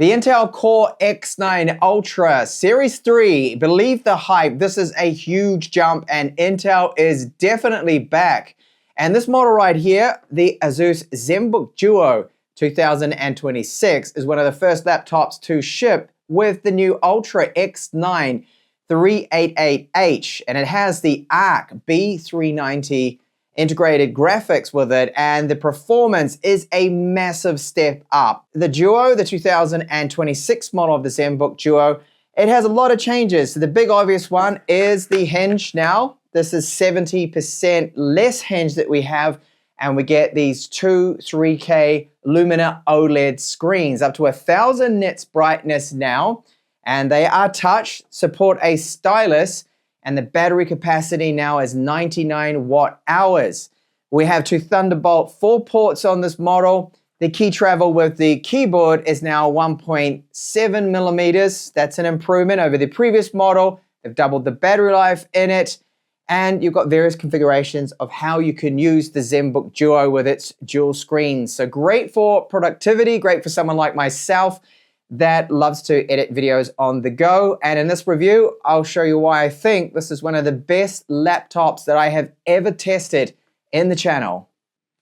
The Intel Core X9 Ultra Series 3, believe the hype, this is a huge jump and Intel is definitely back. And this model right here, the ASUS Zenbook Duo 2026, is one of the first laptops to ship with the new Ultra X9 388H, and it has the ARC B390 integrated graphics with it, and the performance is a massive step up. The Duo, the 2026 model of the Zenbook Duo, it has a lot of changes. So the big obvious one is the hinge now. This is 70% less hinge that we have, and we get these two 3K Lumina OLED screens up to 1000 nits brightness now, and they are touch, support a stylus, and the battery capacity now is 99 watt hours. We have two Thunderbolt 4 ports on this model. The key travel with the keyboard is now 1.7 millimeters. That's an improvement over the previous model. They've doubled the battery life in it. And you've got various configurations of how you can use the Zenbook Duo with its dual screens. So great for productivity, great for someone like myself that loves to edit videos on the go. And in this review, I'll show you why I think this is one of the best laptops that I have ever tested in the channel.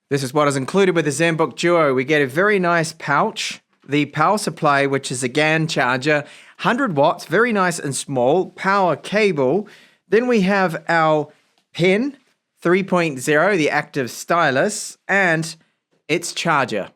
This is what is included with the Zenbook Duo. We get a very nice pouch, the power supply, which is a GAN charger, 100 watts, very nice and small, power cable. Then we have our pen 3.0, the active stylus, and its charger.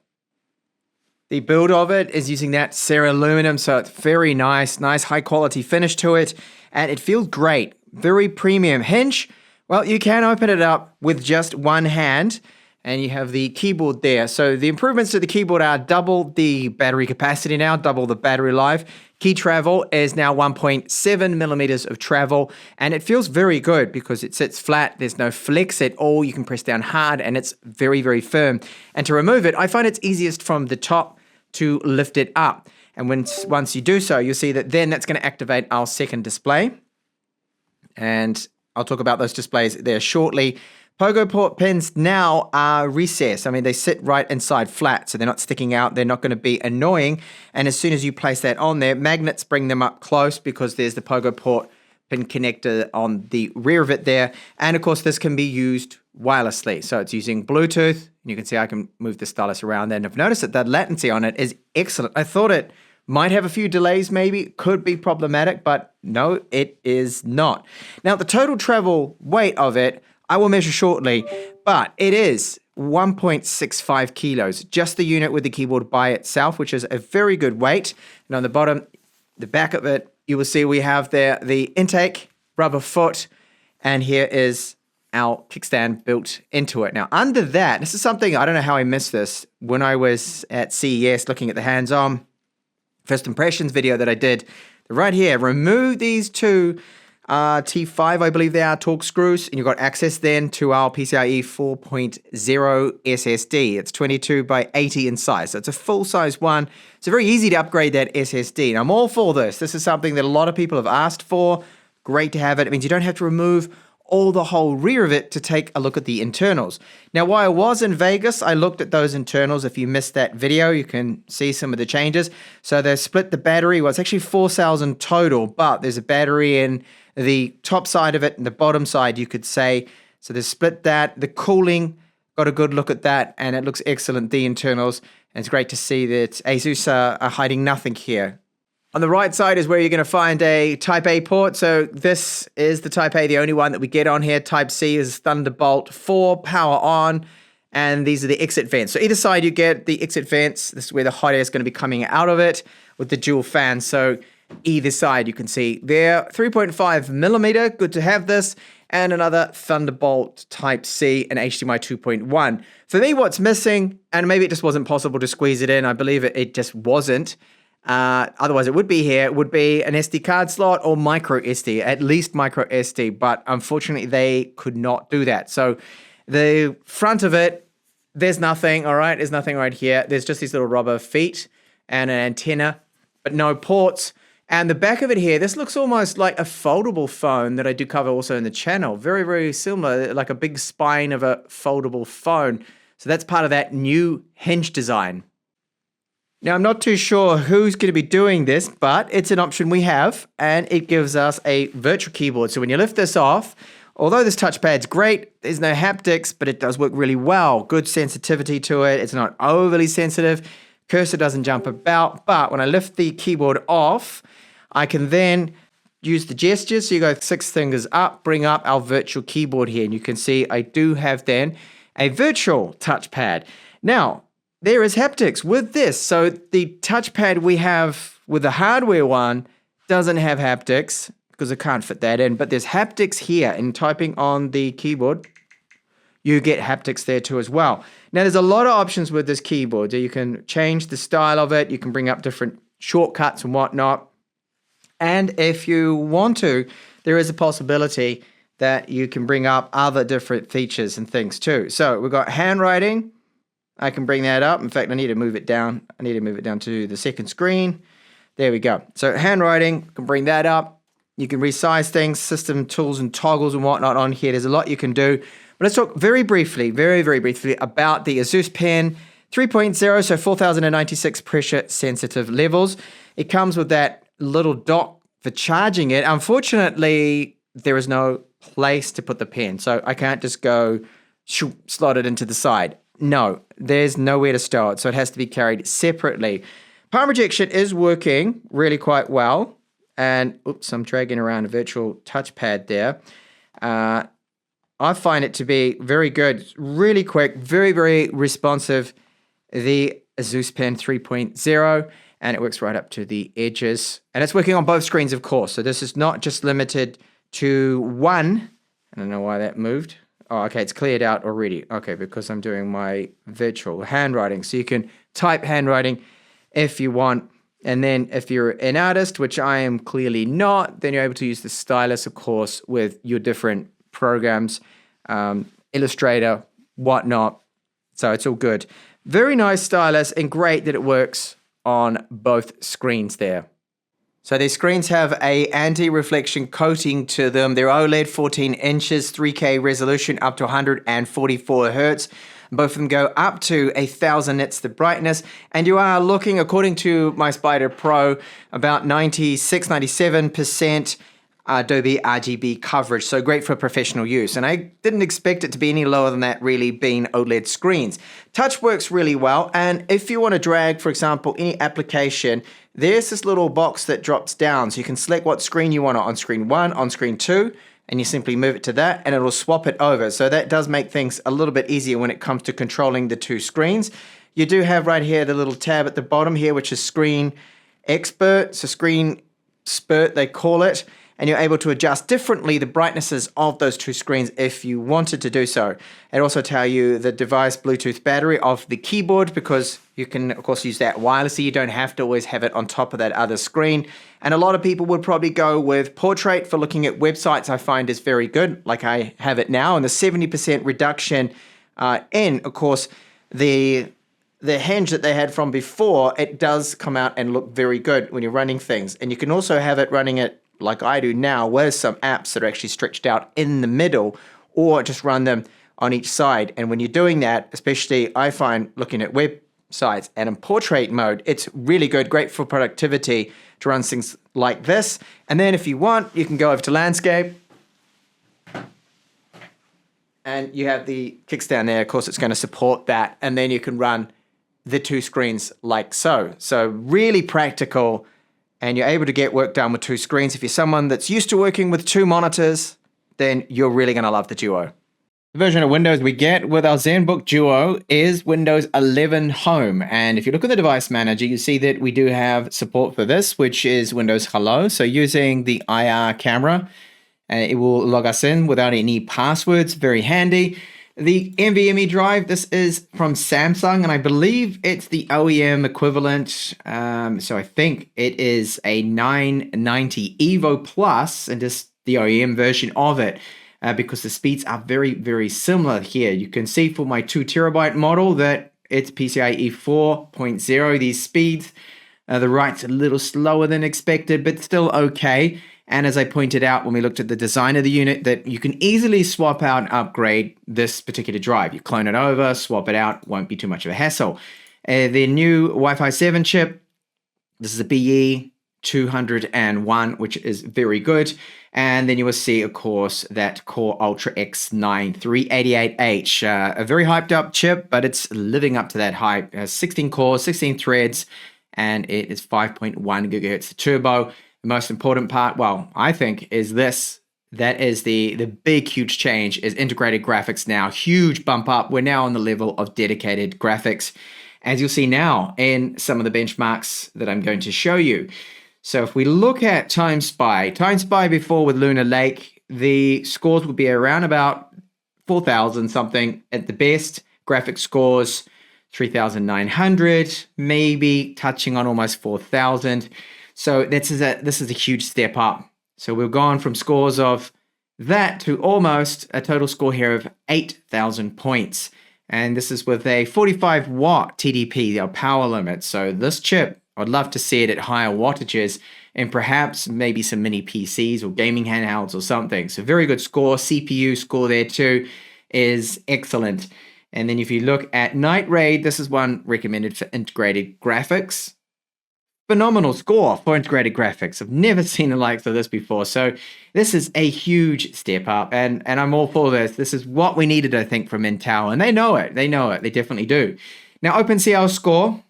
The build of it is using that aluminum, so it's very nice high quality finish to it, and it feels great. Very premium hinge. Well, you can open it up with just one hand, and you have the keyboard there. So the improvements to the keyboard are double the battery capacity now, double the battery life. Key travel is now 1.7 millimeters of travel, and it feels very good because it sits flat. There's no flex at all. You can press down hard, and it's very, very firm. And to remove it, I find it's easiest from the top to lift it up. And once you do so, you'll see that then that's going to activate our second display. And I'll talk about those displays there shortly. Pogo port pins now are recessed. I mean, they sit right inside flat, so they're not sticking out. They're not going to be annoying. And as soon as you place that on there, magnets bring them up close because there's the Pogo port pin connector on the rear of it there. And of course, this can be used wirelessly. So it's using Bluetooth. You can see I can move the stylus around there. And I've noticed that the latency on it is excellent. I thought it might have a few delays maybe, could be problematic, but no, it is not. Now, the total travel weight of it, I will measure shortly, but it is 1.65 kilos, just the unit with the keyboard by itself, which is a very good weight. And on the bottom, the back of it, you will see we have there the intake, rubber foot, and here is our kickstand built into it. Now, under that, this is something, I don't know how I missed this, when I was at CES looking at the hands-on first impressions video that I did, right here, remove these two T5, I believe they are, Torx screws, and you've got access then to our PCIe 4.0 SSD. It's 22 by 80 in size, so it's a full-size one. It's very easy to upgrade that SSD. And I'm all for this. This is something that a lot of people have asked for. Great to have it. It means you don't have to remove all the whole rear of it to take a look at the internals. Now, while I was in Vegas, I looked at those internals. If you missed that video, you can see some of the changes. So they've split the battery. Well, it's actually 4 cells in total, but there's a battery in the top side of it and the bottom side, you could say. So they've split that. The cooling, got a good look at that, and it looks excellent, the internals. And it's great to see that ASUS are hiding nothing here. On the right side is where you're going to find a Type A port. So this is the Type A, the only one that we get on here. Type C is Thunderbolt 4, power on, and these are the exit vents. So either side you get the exit vents. This is where the hot air is going to be coming out of it with the dual fan. So either side you can see there. 3.5 millimeter, good to have this. And another Thunderbolt Type C and HDMI 2.1. For me, what's missing, and maybe it just wasn't possible to squeeze it in, I believe it just wasn't. Otherwise it would be here, would be an SD card slot or micro SD, at least micro SD, but unfortunately they could not do that. So the front of it, there's nothing, all right? There's nothing right here. There's just these little rubber feet and an antenna, but no ports. And the back of it here, this looks almost like a foldable phone that I do cover also in the channel. Very, very similar, like a big spine of a foldable phone. So that's part of that new hinge design. Now, I'm not too sure who's going to be doing this, but it's an option we have, and it gives us a virtual keyboard. So when you lift this off, although this touchpad's great, there's no haptics, but it does work really well. Good sensitivity to it. It's not overly sensitive. Cursor doesn't jump about, but when I lift the keyboard off, I can then use the gestures. So you go 6 fingers up, bring up our virtual keyboard here, and you can see I do have then a virtual touchpad. Now, there is haptics with this. So the touchpad we have with the hardware one doesn't have haptics because I can't fit that in, but there's haptics here in typing on the keyboard. You get haptics there too as well. Now there's a lot of options with this keyboard. So you can change the style of it. You can bring up different shortcuts and whatnot. And if you want to, there is a possibility that you can bring up other different features and things too. So we've got handwriting. I can bring that up. In fact, I need to move it down. I need to move it down to the second screen. There we go. So handwriting, can bring that up. You can resize things, system tools and toggles and whatnot on here. There's a lot you can do. But let's talk very briefly, very briefly about the ASUS Pen 3.0, so 4096 pressure sensitive levels. It comes with that little dock for charging it. Unfortunately, there is no place to put the pen. So I can't just go slot it into the side. No, there's nowhere to store it, so it has to be carried separately. Palm rejection is working really quite well, and oops, I'm dragging around a virtual touchpad there. I find it to be very good, really quick, very responsive. The ASUS Pen 3.0, and it works right up to the edges, and it's working on both screens, of course. So this is not just limited to one. I don't know why that moved. Oh, okay, it's cleared out already. Okay, because I'm doing my virtual handwriting. So you can type handwriting if you want. And then if you're an artist, which I am clearly not, then you're able to use the stylus, of course, with your different programs, Illustrator, whatnot. So it's all good. Very nice stylus, and great that it works on both screens there. So these screens have a anti-reflection coating to them. They're OLED 14 inches, 3K resolution up to 144 Hertz. Both of them go up to 1000 nits the brightness, and you are looking, according to my Spider Pro, about 96-97% Adobe RGB coverage. So great for professional use. And I didn't expect it to be any lower than that, really, being OLED screens. Touch works really well, and if you want to drag, for example, any application, there's this little box that drops down, so you can select what screen you want on screen 1, on screen 2, and you simply move it to that, and it'll swap it over. So that does make things a little bit easier when it comes to controlling the two screens. You do have right here the little tab at the bottom here, which is Screen Expert, so Screen Spurt they call it, and you're able to adjust differently the brightnesses of those two screens if you wanted to do so. It also tells you the device Bluetooth battery of the keyboard, because you can, of course, use that wirelessly. You don't have to always have it on top of that other screen. And a lot of people would probably go with portrait for looking at websites. I find is very good, like I have it now. And the 70% reduction in, of course, the hinge that they had from before, it does come out and look very good when you're running things. And you can also have it running it like I do now, with some apps that are actually stretched out in the middle, or just run them on each side. And when you're doing that, especially I find looking at websites and in portrait mode, it's really good, great for productivity to run things like this. And then if you want, you can go over to landscape, and you have the kickstand there. Of course, it's going to support that. And then you can run the two screens like so. So really practical, and you're able to get work done with two screens. If you're someone that's used to working with two monitors, then you're really going to love the Duo. The version of Windows we get with our Zenbook Duo is Windows 11 Home. And if you look at the device manager, you see that we do have support for this, which is Windows Hello. So using the IR camera, it will log us in without any passwords. Very handy. The NVMe drive, this is from Samsung, and I believe it's the OEM equivalent. So I think it is a 990 Evo Plus, and just the OEM version of it, because the speeds are very similar here. You can see for my 2 terabyte model that it's PCIe 4.0. These speeds, the write's a little slower than expected, but still okay. And as I pointed out when we looked at the design of the unit, that you can easily swap out and upgrade this particular drive. You clone it over, swap it out, won't be too much of a hassle. The new Wi-Fi 7 chip, this is a BE201, which is very good. And then you will see, of course, that Core Ultra X9 388H, a very hyped up chip, but it's living up to that hype. It has 16 cores, 16 threads, and it is 5.1 gigahertz turbo. The most important part, well, I think, is this. That is the big, huge change, is integrated graphics now. Huge bump up. We're now on the level of dedicated graphics, as you'll see now in some of the benchmarks that I'm going to show you. So if we look at Time Spy before with Lunar Lake, the scores would be around about 4,000 something at the best. Graphics scores 3,900, maybe touching on almost 4,000. So this is a huge step up. So we've gone from scores of that to almost a total score here of 8,000 points. And this is with a 45 watt TDP, our power limit. So this chip, I'd love to see it at higher wattages and perhaps maybe some mini PCs or gaming handhelds or something. So very good score. CPU score there too is excellent. And then if you look at Night Raid, this is one recommended for integrated graphics. Phenomenal score for integrated graphics. I've never seen the likes of this before. So this is a huge step up, and I'm all for this. This is what we needed, I think, from Intel, and they know it. They know it. They definitely do. Now, OpenCL score,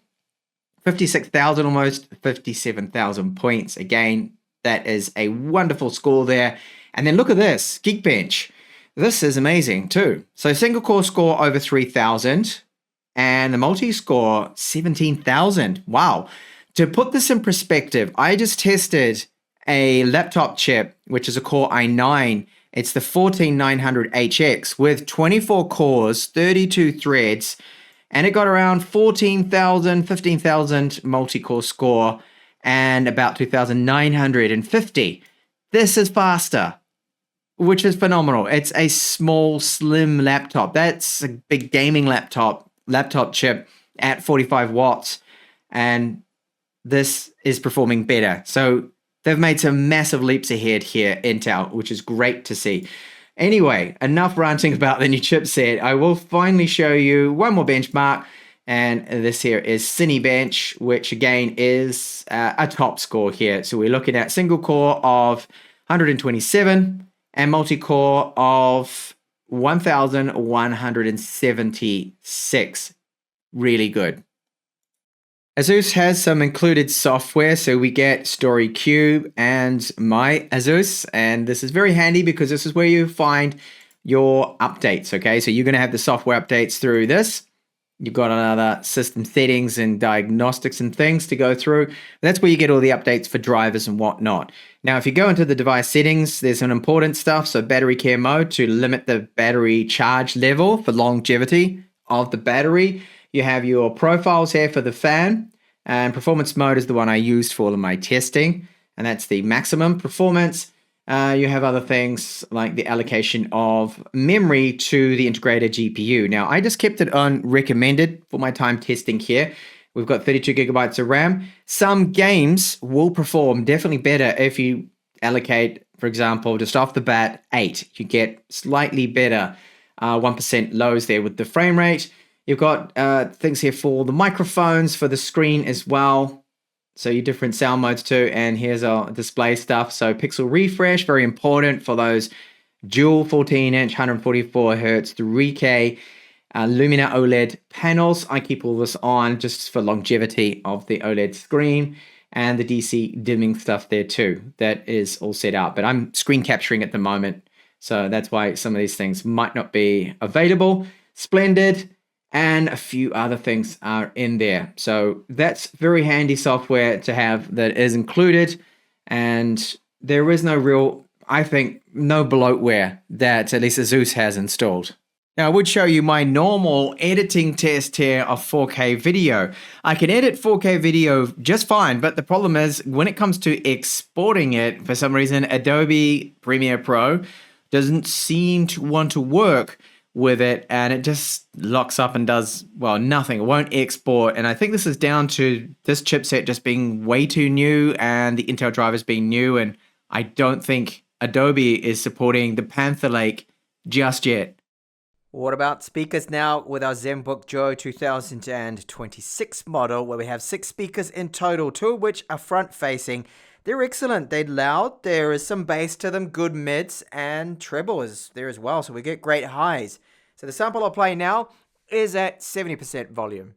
56,000, almost 57,000 points. Again, that is a wonderful score there. And then look at this, Geekbench. This is amazing too. So single core score over 3,000, and the multi-score 17,000. Wow. To put this in perspective, I just tested a laptop chip, which is a Core i9. It's the 14900HX with 24 cores, 32 threads, and it got around 14,000, 15,000 multi-core score and about 2,950. This is faster, which is phenomenal. It's a small, slim laptop. That's a big gaming laptop chip at 45 watts. And this is performing better. So they've made some massive leaps ahead here, Intel, which is great to see. Anyway, enough ranting about the new chipset. I will finally show you one more benchmark, and this here is Cinebench, which again is a top score here. So we're looking at single core of 127 and multi-core of 1,176. Really good. ASUS has some included software, so we get StoryCube and My ASUS, and this is very handy because this is where you find your updates, okay? So you're going to have the software updates through this. You've got another system settings and diagnostics and things to go through. That's where you get all the updates for drivers and whatnot. Now, if you go into the device settings, there's some important stuff. So battery care mode to limit the battery charge level for longevity of the battery. You have your profiles here for the fan, and performance mode is the one I used for all of my testing, and that's the maximum performance. You have other things like the allocation of memory to the integrated GPU. Now, I just kept it on recommended for my time testing here. We've got 32 gigabytes of RAM. Some games will perform definitely better if you allocate, for example, just off the bat, 8. You get slightly better 1% lows there with the frame rate. You've got things here for the microphones, for the screen as well. So your different sound modes too. And here's our display stuff. So pixel refresh, very important for those dual 14-inch, 144 hertz, 3K Lumina OLED panels. I keep all this on just for longevity of the OLED screen, and the DC dimming stuff there too. That is all set out, but I'm screen capturing at the moment. So that's why some of these things might not be available. Splendid. And a few other things are in there. So that's very handy software to have that is included. And there is no real, I think, no bloatware that at least ASUS has installed. Now, I would show you my normal editing test here of 4K video. I can edit 4K video just fine, but the problem is when it comes to exporting it, for some reason, Adobe Premiere Pro doesn't seem to want to work with it, and it just locks up and does, well, nothing. It won't export, and I think this is down to this chipset just being way too new and the Intel drivers being new, and I don't think Adobe is supporting the Panther Lake just yet. What about speakers now with our Zenbook Duo 2026 model, where we have 6 speakers in total, 2 of which are front-facing. They're excellent. They're loud. There is some bass to them, good mids, and treble is there as well, so we get great highs. So the sample I'll play now is at 70% volume.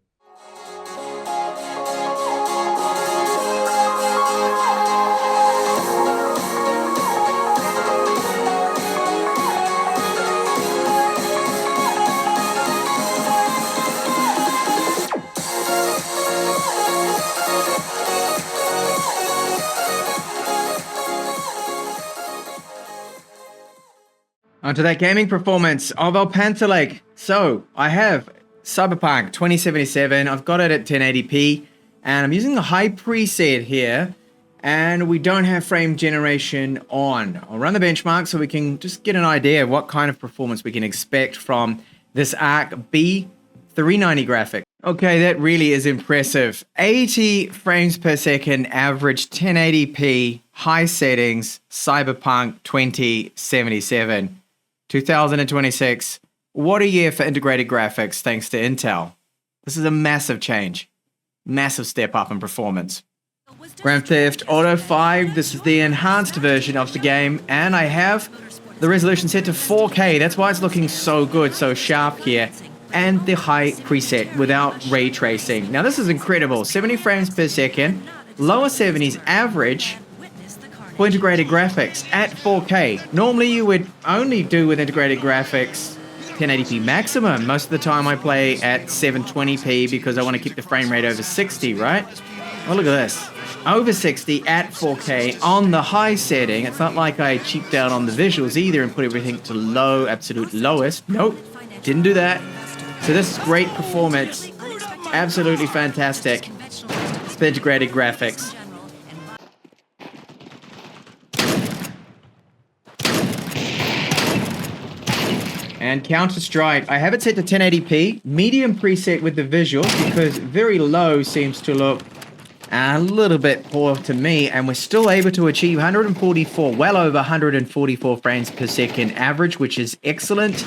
Onto that gaming performance of our Panther Lake. So I have Cyberpunk 2077. I've got it at 1080p, and I'm using the high preset here, and we don't have frame generation on. I'll run the benchmark so we can just get an idea of what kind of performance we can expect from this ARC B390 graphic. Okay, that really is impressive. 80 frames per second, average 1080p, high settings, Cyberpunk 2077. 2026, what a year for integrated graphics thanks to Intel. This is a massive change. Massive step up in performance. Grand Theft Auto 5, this is the enhanced version of the game, and I have the resolution set to 4K. That's why it's looking so good, so sharp here. And the high preset without ray tracing. Now this is incredible. 70 frames per second, lower 70s average for integrated graphics at 4K. Normally you would only do with integrated graphics 1080p maximum. Most of the time I play at 720p because I want to keep the frame rate over 60, right? Oh, look at this. Over 60 at 4K on the high setting. It's not like I cheaped out on the visuals either and put everything to low, absolute lowest. Nope, didn't do that. So this is great performance. Absolutely fantastic. It's integrated graphics. And Counter-Strike, I have it set to 1080p, medium preset with the visuals because very low seems to look a little bit poor to me, and we're still able to achieve 144, well over 144 frames per second average, which is excellent.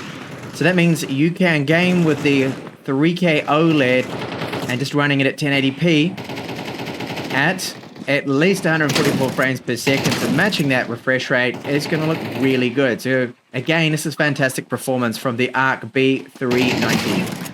So that means you can game with the 3K OLED and just running it at 1080p at least 144 frames per second. So matching that refresh rate is going to look really good. So again, this is fantastic performance from the ARC B390.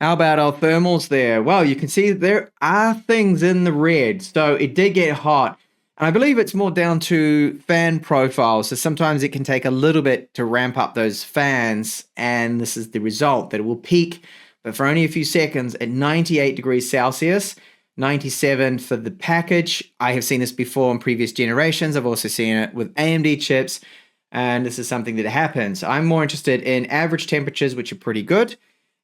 How about our thermals there? Well, you can see there are things in the red. So it did get hot. And I believe it's more down to fan profiles. So sometimes it can take a little bit to ramp up those fans. And this is the result, that it will peak, but for only a few seconds at 98 degrees Celsius. 97 for the package. I have seen this before in previous generations. I've also seen it with AMD chips, and this is something that happens. I'm more interested in average temperatures, which are pretty good,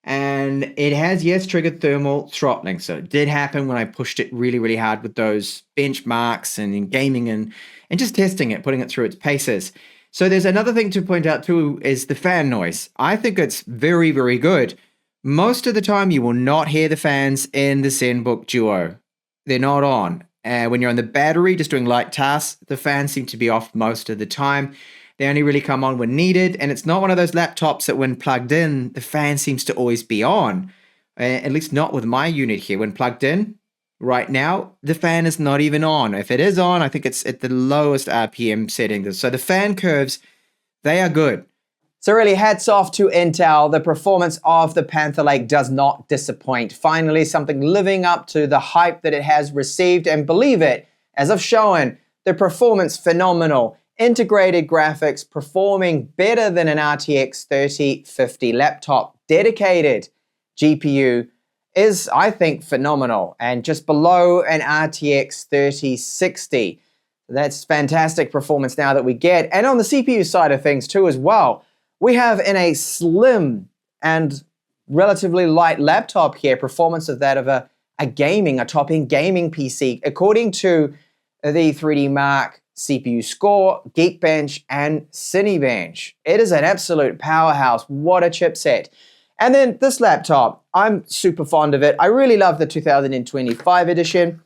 and it has, yes, triggered thermal throttling. So it did happen when I pushed it really, really hard with those benchmarks and in gaming and just testing it, putting it through its paces. So there's another thing to point out too, is the fan noise. I think it's very, very good. Most of the time, you will not hear the fans in the Zenbook Duo. They're not on. When you're on the battery, just doing light tasks, the fans seem to be off most of the time. They only really come on when needed, and it's not one of those laptops that when plugged in, the fan seems to always be on. At least not with my unit here. When plugged in, right now, the fan is not even on. If it is on, I think it's at the lowest RPM setting. So the fan curves, they are good. So really, hats off to Intel. The performance of the Panther Lake does not disappoint. Finally, something living up to the hype that it has received. And believe it, as I've shown, the performance phenomenal. Integrated graphics performing better than an RTX 3050 laptop. Dedicated GPU is, I think, phenomenal. And just below an RTX 3060. That's fantastic performance now that we get. And on the CPU side of things too as well. We have in a slim and relatively light laptop here, performance of that of a top-end gaming PC, according to the 3D Mark CPU Score, Geekbench, and Cinebench. It is an absolute powerhouse. What a chipset. And then this laptop, I'm super fond of it. I really love the 2025 edition.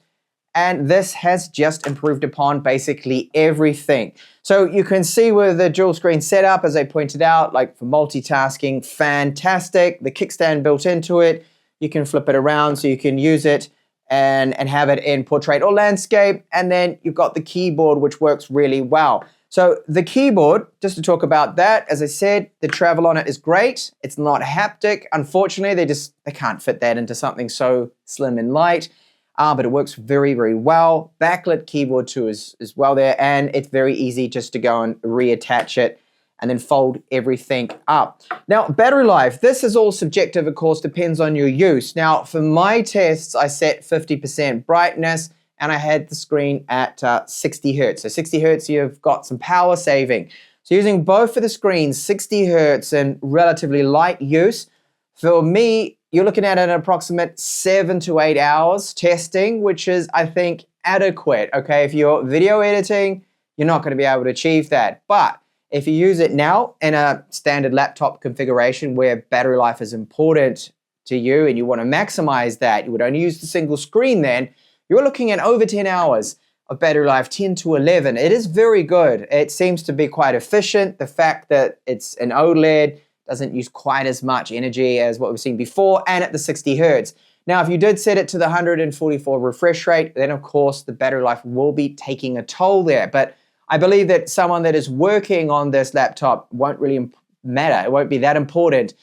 and this has just improved upon basically everything. So you can see with the dual screen setup, as I pointed out, like for multitasking, fantastic. The kickstand built into it, you can flip it around so you can use it and have it in portrait or landscape. And then you've got the keyboard, which works really well. So the keyboard, just to talk about that, as I said, the travel on it is great. It's not haptic. Unfortunately, they can't fit that into something so slim and light, but it works very, very well. Backlit keyboard too is well there, and it's very easy just to go and reattach it and then fold everything up. Now, battery life, this is all subjective, of course, depends on your use. Now, for my tests, I set 50% brightness, and I had the screen at 60 Hertz. So 60 Hertz, you've got some power saving. So using both of the screens, 60 Hertz and relatively light use, for me, you're looking at an approximate 7 to 8 hours testing, which is, I think, adequate. Okay, if you're video editing, you're not going to be able to achieve that. But if you use it now in a standard laptop configuration where battery life is important to you and you want to maximize that, you would only use the single screen then, you're looking at over 10 hours of battery life, 10 to 11. It is very good. It seems to be quite efficient. The fact that it's an OLED doesn't use quite as much energy as what we've seen before, and at the 60 Hertz. Now, if you did set it to the 144 refresh rate, then of course the battery life will be taking a toll there. But I believe that someone that is working on this laptop won't really matter. It won't be that important.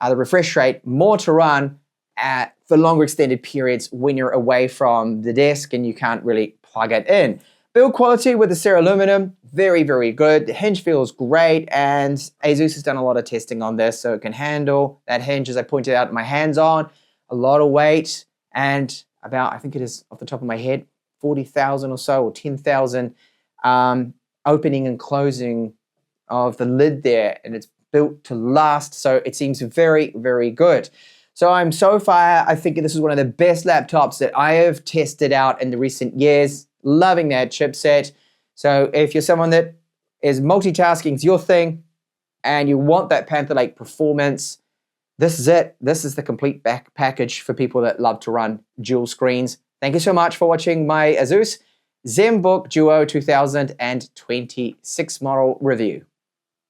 The refresh rate, more to run for longer extended periods when you're away from the desk and you can't really plug it in. Build quality with the Ceraluminum, very, very good. The hinge feels great, and ASUS has done a lot of testing on this, so it can handle that hinge, as I pointed out, my hands on, a lot of weight, and about, I think it is off the top of my head, 40,000 or so, or 10,000 opening and closing of the lid there, and it's built to last, so it seems very, very good. So so far, I think this is one of the best laptops that I have tested out in the recent years. Loving that chipset. So if you're someone that is multitasking, is your thing, and you want that Panther Lake performance, this is it. This is the complete package for people that love to run dual screens. Thank you so much for watching my ASUS Zenbook Duo 2026 model review.